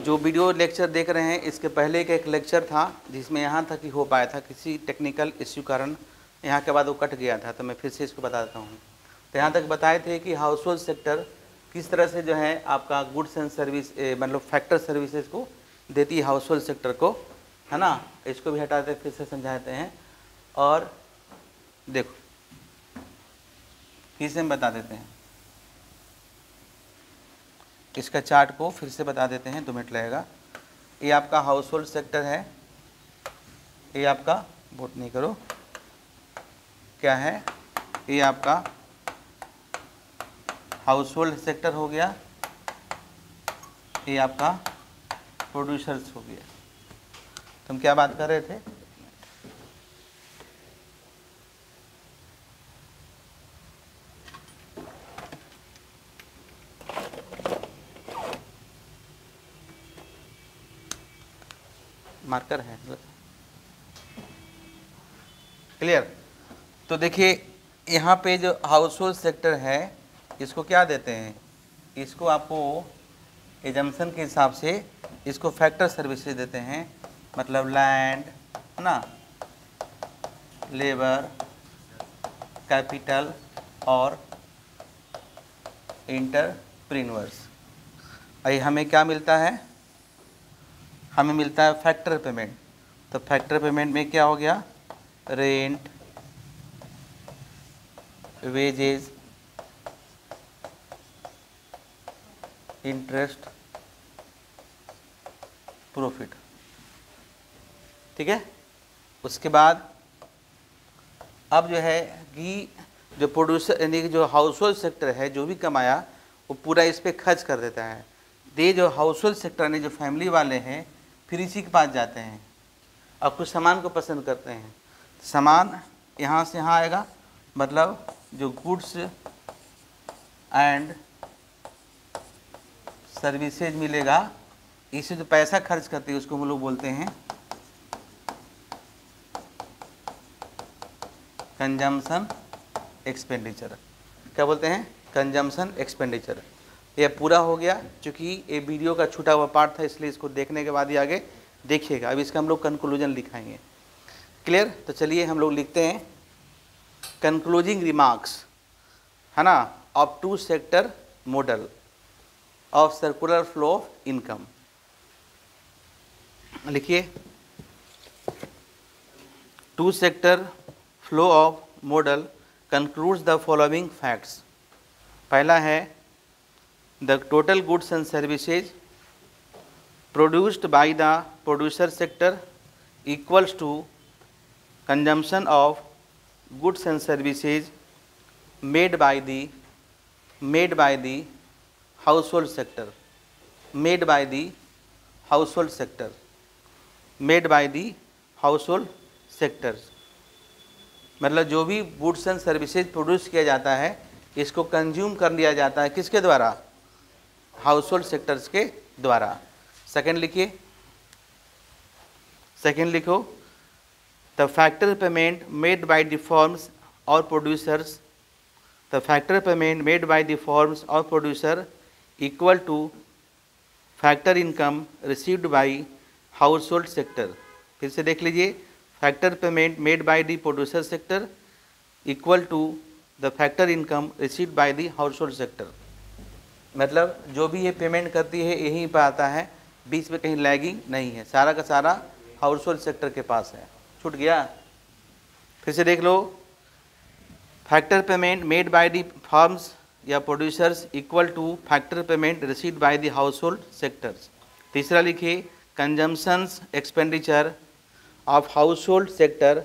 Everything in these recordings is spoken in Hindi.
जो वीडियो लेक्चर देख रहे हैं इसके पहले का एक लेक्चर था जिसमें यहाँ तक ही हो पाया था, किसी टेक्निकल इश्यू कारण यहाँ के बाद वो कट गया था, तो मैं फिर से इसको बता देता हूँ। तो यहाँ तक बताए थे कि हाउस होल्ड सेक्टर किस तरह से जो है आपका गुड्स एंड सर्विस मतलब फैक्टर सर्विसेज को देती है हाउस होल्ड सेक्टर को, है ना। इसको भी हटाते फिर से समझाते हैं और देखो फिर से हम बता देते हैं, इसका चार्ट को फिर से बता देते हैं, 2 मिनट लगेगा। ये आपका हाउस होल्ड सेक्टर है, ये आपका वोट नहीं करो क्या है, ये आपका हाउस होल्ड सेक्टर हो गया, ये आपका प्रोड्यूसर्स हो गया। तो हम क्या बात कर रहे थे, मार्कर है क्लियर। तो देखिए यहाँ पे जो हाउस होल्ड सेक्टर है इसको क्या देते हैं, इसको आपको एजम्पशन के हिसाब से इसको फैक्टर सर्विसेज देते हैं, मतलब लैंड है ना, लेबर, कैपिटल और एंटरप्रेन्योर्स। अभी हमें क्या मिलता है, हमें मिलता है फैक्टर पेमेंट। तो फैक्टर पेमेंट में क्या हो गया, रेंट, वेजेस, इंटरेस्ट, प्रॉफिट, ठीक है। उसके बाद अब जो है कि जो प्रोड्यूसर यानी कि जो हाउस होल्ड सेक्टर है जो भी कमाया वो पूरा इस पर खर्च कर देता है। ये जो हाउस होल्ड सेक्टर ने जो फैमिली वाले हैं फिर इसी के पास जाते हैं और कुछ सामान को पसंद करते हैं, सामान यहाँ से यहाँ आएगा, मतलब जो गुड्स एंड सर्विसेज मिलेगा, इसे जो पैसा खर्च करते हैं उसको हम लोग बोलते हैं कंजम्पशन एक्सपेंडिचर। क्या बोलते हैं, कंजम्पशन एक्सपेंडिचर। ये पूरा हो गया, क्योंकि ये वीडियो का छूटा हुआ पार्ट था इसलिए इसको देखने के बाद ही आगे देखिएगा। अब इसका हम लोग कंक्लूजन लिखाएंगे, क्लियर। तो चलिए हम लोग लिखते हैं कंक्लूजिंग रिमार्क्स, है ना, of two sector model of circular flow of income. लिखिए, two sector flow of model concludes the following facts. पहला है the total goods and services produced by the producer sector equals to consumption of goods and services made by the household sector, made by the household sector, made by the household sectors। मतलब जो भी गुड्स एंड सर्विसेज प्रोड्यूस किया जाता है इसको कंज्यूम कर लिया जाता है किसके द्वारा, हाउस होल्ड सेक्टर्स के द्वारा। सेकंड लिखिए, सेकंड लिखो, the factor payment made by the firms or producers, the factor payment made by the firms or producer equal to factor income received by household sector। फिर से देख लीजिए, factor payment made by the producer sector equal to the factor income received by the household sector। मतलब जो भी ये पेमेंट करती है यहीं पर आता है, बीच में कहीं लैगिंग नहीं है, सारा का सारा हाउस होल्ड सेक्टर के पास है। छूट गया, फिर से देख लो, factor payment made by the firms या producers equal to factor payment received by the household sectors. तीसरा लिखिए, consumptions expenditure of household sector,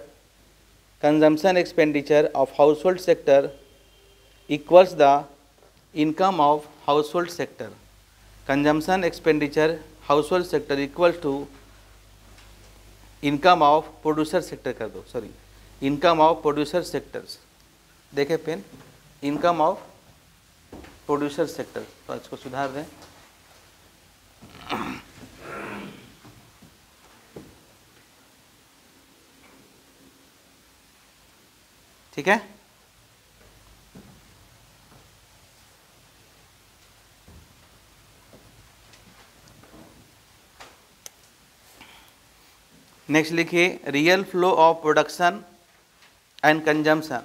consumption expenditure of household sector equals the income of household sector. Consumption expenditure household sector equal to income of producer sector कर दो, sorry, income of producer sectors. देखें pen, income of producer sector, तो इसको सुधार दें। ठीक है, नेक्स्ट लिखिए real flow of production and consumption,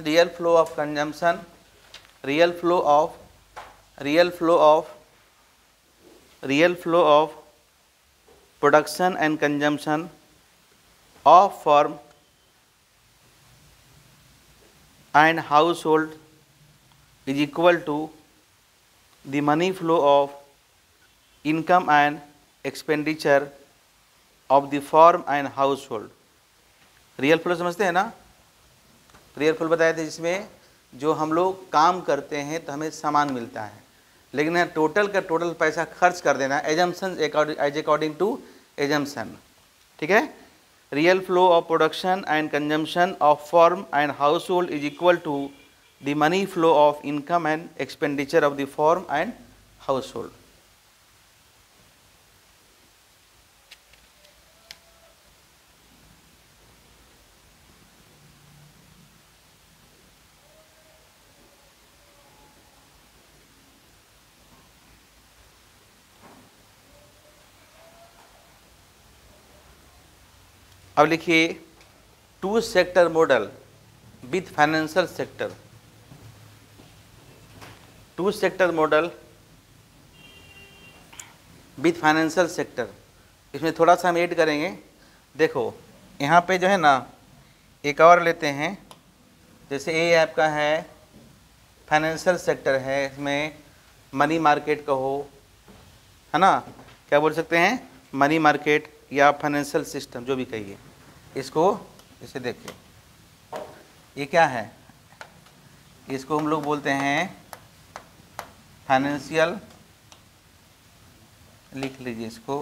real flow of consumption, real flow of production and consumption of firm and household is equal to the money flow of income and expenditure of the firm and household. Real flow समझते हैं ना, रियल फ्लो बताए थे जिसमें जो हम लोग काम करते हैं तो हमें सामान मिलता है, लेकिन यहाँ टोटल का टोटल पैसा खर्च कर देना assumption as according to assumption, ठीक है। Real flow of production and consumption of firm and household is equal to the money flow of income and expenditure of the firm and household. अब लिखिए two sector model with financial sector, two sector model with financial sector. इसमें थोड़ा सा हम ऐड करेंगे। देखो यहाँ पे जो है ना एक और लेते हैं, जैसे ये आपका है फाइनेंशियल सेक्टर है, इसमें मनी मार्केट कहो, है ना, क्या बोल सकते हैं, मनी मार्केट या फाइनेंशियल सिस्टम जो भी कहिए इसको। इसे देखिए ये क्या है, इसको हम लोग बोलते हैं फाइनेंशियल, लिख लीजिए इसको,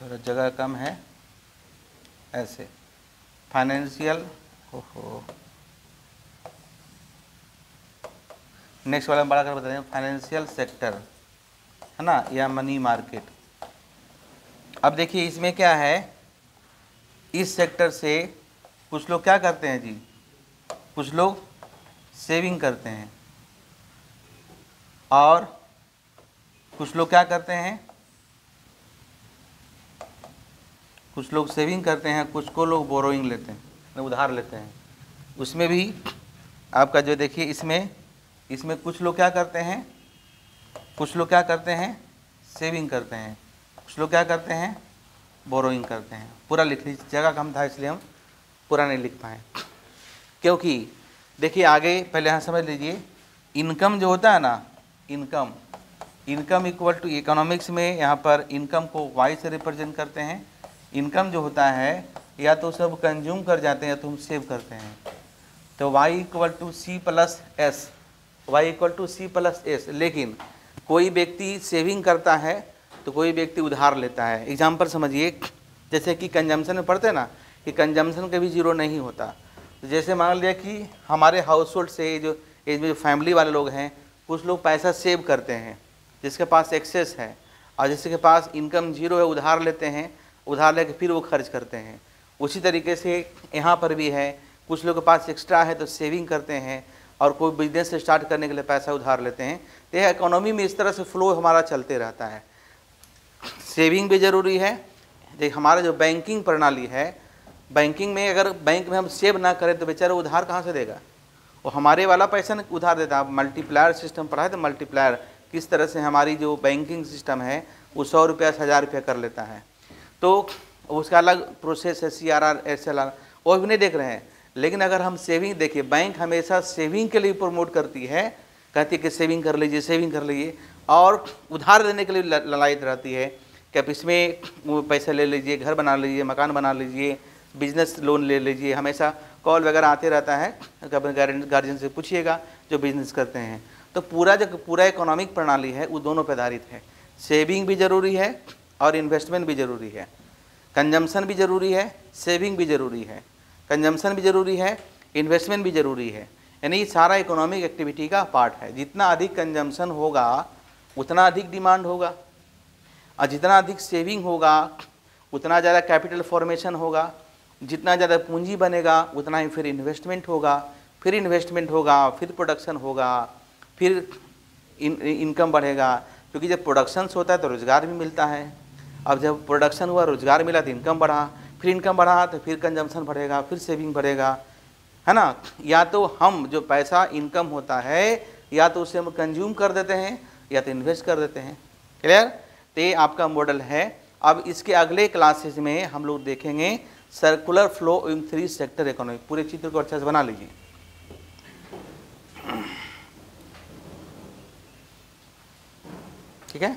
थोड़ा जगह कम है, ऐसे फाइनेंशियल, ओहो नेक्स्ट वाला बड़ा कर बताते हैं फाइनेंशियल सेक्टर, है ना, या मनी मार्केट। अब देखिए इसमें क्या है, इस सेक्टर से कुछ लोग क्या करते हैं जी, कुछ लोग सेविंग करते हैं और कुछ लोग क्या करते हैं, कुछ लोग सेविंग करते हैं, कुछ को लोग बोरोइंग लेते हैं, उधार लेते हैं। उसमें भी आपका जो देखिए इसमें कुछ लोग क्या करते हैं, कुछ लोग क्या करते हैं, सेविंग करते हैं, कुछ लोग क्या करते हैं, बोरोइंग करते हैं। पूरा लिख लीजिए, जगह कम था इसलिए हम पूरा नहीं लिख पाए, क्योंकि देखिए आगे पहले यहाँ समझ लीजिए, इनकम जो होता है ना, इनकम इक्वल टू इकोनॉमिक्स में यहाँ पर इनकम को वाई से रिप्रेजेंट करते हैं। इनकम जो होता है या तो सब कंज्यूम कर जाते हैं या तो हम सेव करते हैं, तो Y equal to C plus S, Y equal to C plus S. लेकिन कोई व्यक्ति सेविंग करता है तो कोई व्यक्ति उधार लेता है। एग्जाम्पल समझिए, जैसे कि कंजम्पशन में पढ़ते हैं ना कि कंजम्पशन कभी जीरो नहीं होता। तो जैसे मान लिया कि हमारे हाउस होल्ड से जो फैमिली वाले लोग हैं, कुछ लोग पैसा सेव करते हैं जिसके पास एक्सेस है, और जिसके पास इनकम जीरो है उधार लेते हैं, उधार लेके फिर वो खर्च करते हैं। उसी तरीके से यहाँ पर भी है, कुछ लोगों के पास एक्स्ट्रा है तो सेविंग करते हैं, और कोई बिजनेस स्टार्ट करने के लिए पैसा उधार लेते हैं। तो यह इकोनॉमी में इस तरह से फ्लो हमारा चलते रहता है। सेविंग भी ज़रूरी है। देख हमारा जो बैंकिंग प्रणाली है, बैंकिंग में अगर बैंक में हम सेव ना करें तो बेचारा उधार कहाँ से देगा, वो हमारे वाला पैसा नहीं उधार देता। आप मल्टीप्लायर सिस्टम पढ़ा है तो मल्टीप्लायर किस तरह से हमारी जो बैंकिंग सिस्टम है वो 100 रुपया से 1000 रुपया कर लेता है, तो उसका अलग प्रोसेस है, CRR SLR, वो भी नहीं देख रहे हैं। लेकिन अगर हम सेविंग देखिए, बैंक हमेशा सेविंग के लिए प्रमोट करती है, कहती है कि सेविंग कर लीजिए, सेविंग कर लीजिए, और उधार देने के लिए ललायत रहती है कि आप इसमें वो पैसे ले लीजिए, घर बना लीजिए, मकान बना लीजिए, बिजनेस लोन ले लीजिए। हमेशा कॉल वगैरह आते रहता है, अपने गार्जियन से पूछिएगा जो बिजनेस करते हैं। तो पूरा इकोनॉमिक प्रणाली है वो दोनों पर आधारित है। सेविंग भी ज़रूरी है और इन्वेस्टमेंट भी ज़रूरी है, कंजम्पशन भी ज़रूरी है, सेविंग भी ज़रूरी है, कंजम्पशन भी ज़रूरी है, इन्वेस्टमेंट भी ज़रूरी है। यानी ये सारा इकोनॉमिक एक्टिविटी का पार्ट है। जितना अधिक कंजम्पशन होगा उतना अधिक डिमांड होगा, और जितना अधिक सेविंग होगा उतना ज़्यादा कैपिटल फॉर्मेशन होगा, जितना ज़्यादा पूंजी बनेगा उतना ही फिर इन्वेस्टमेंट होगा, फिर इन्वेस्टमेंट होगा, फिर प्रोडक्शन होगा, फिर इनकम बढ़ेगा। क्योंकि जब प्रोडक्शंस होता है तो रोज़गार भी मिलता है, अब जब प्रोडक्शन हुआ, रोजगार मिला तो इनकम बढ़ा, फिर इनकम बढ़ा तो फिर कंजम्पशन बढ़ेगा, फिर सेविंग बढ़ेगा, है ना। या तो हम जो पैसा इनकम होता है या तो उसे हम कंज्यूम कर देते हैं या तो इन्वेस्ट कर देते हैं। क्लियर? तो ये आपका मॉडल है। अब इसके अगले क्लासेस में हम लोग देखेंगे circular flow in 3 sector economy. पूरे चित्र को अच्छा से बना लीजिए। ठीक है।